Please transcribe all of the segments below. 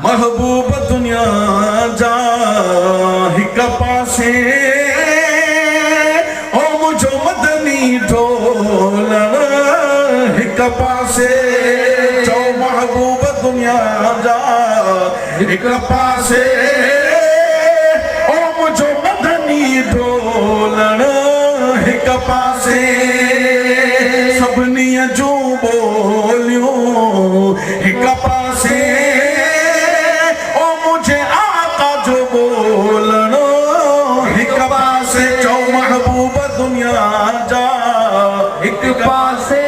महबूब दुनिया जा हिक पासे ओ मुझो मदनी ढोलण हिक पासे चो महबूब दुनिया जा हिक पासे ओ मुझो मदनी ढोलण हिक पासे सभिनी जूं ॿोलियूं हिक पासे दुनिया जा हिक पासे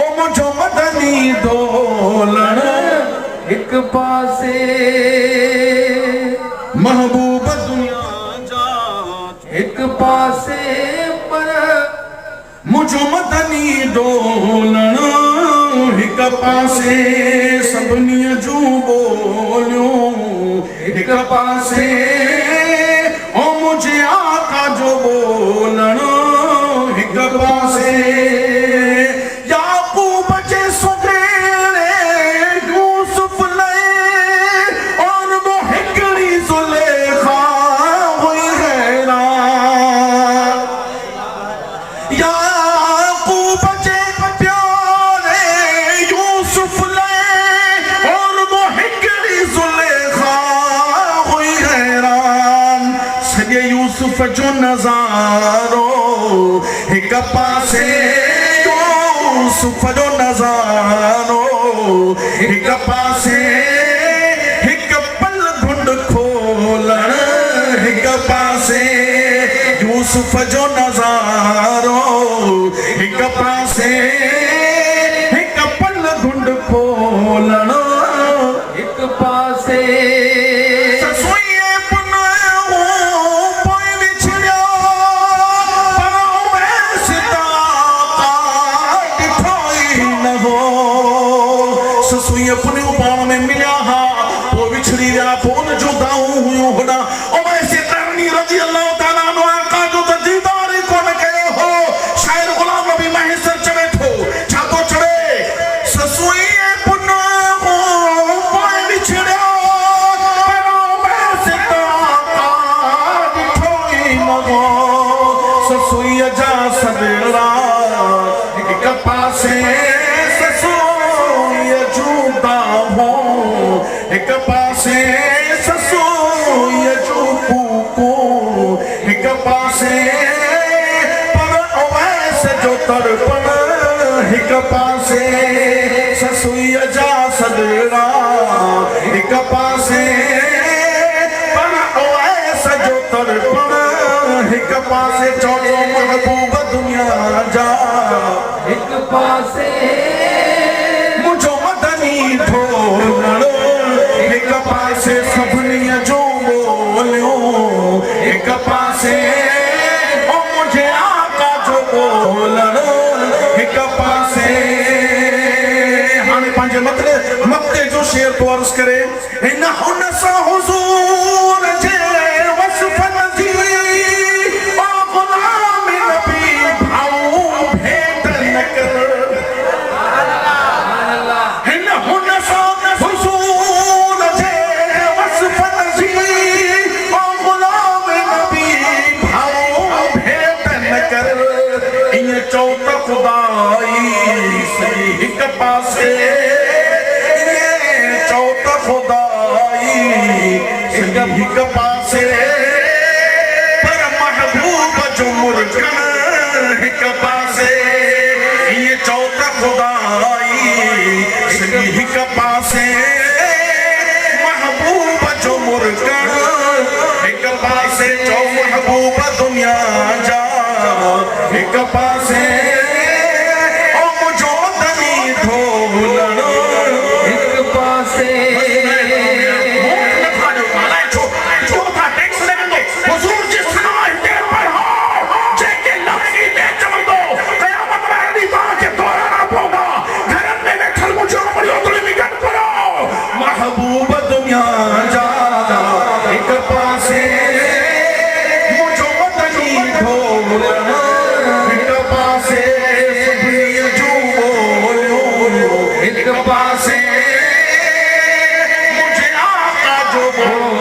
ओ मुझो मदनी ढोलण हिक पासे महबूब दुनिया जा हिक पासे पर मुझो मदनी ढोलण हिक पासे सभिनी जूं ॿोलियूं हिक पासे ओ मुझे आका जो बोलण हिक पासे याकूब जे सुगेरे यूसुफ लए और वो हिकड़ी ज़ुलेखा हुई हैरान याकूब जे प्यारे यूसुफ लए और वो हिकड़ी ज़ुलेखा हुई हैरान सॼे यूसुफ जो नज़ारो हिक पासे यूसुफ जो नज़ारो हिक पासे हिक पल घुंड खोलण हिक पासे यूसुफ जो नज़ारो हिक पासे हिक पल घुंड खोलण हिक पासे ससुई अपने पाण में मिलिया हा पोइ विछड़ी विया पोइ उन जूं दाऊं हुयूं होॾा उमैस करनी रज़ी अल्लाह ताला अन्हु आका जो त दीदार ई कोन कयो हो शाइर गुलाम नबी महेसर चवे थो छा थो चवे ससुई पुन पोइ विछड़ियो पर उमैस ताका ॾिठो ई न हो ससुई जा सॾड़ा हिक पासे हिक पासे ससुई जूं कूकूं हिक पासे पर उमैस जो तड़पण हिक पासे ससुई जा सॾड़ा हिक पासे पर उमैस जो तड़पण हिक पासे चौथो महबूब दुनिया जा हिक पासे मुझो मदनी ढोलण हिक पासे सभिनी जूं ॿोलियूं हिक पासे ओ मुझे आका जो बोलण हिक पासे हाणे पंहिंजे मक्ते जो शेर तो अर्ज़ करे हिन हुन सां हुज़ूर जे वसफ़न जी ओ ग़ुलाम नबी भाऊ भेट न कर हिन हुन सां चो त खुदाई हिक पासे चो त खुदाई हिक पासे पर महबूब जो मुर्गन हिक पासे चो त खुदाई हिक पासे महबूब जो मुर्गन हिक पासे चो महबूब दुनिया जा हिक पासे ओ मुझो मदनी ढोलण हिक पासे हुज़ूर जी सना हिते पढ़ो जेके लफ़्ज़ ते चवंदो क़यामत वारे ॾींहुं तव्हांखे तोड़ना पवंदा घरनि में वेठल मुंहिंजो अमरियो तुलिमी गॾु करो ओ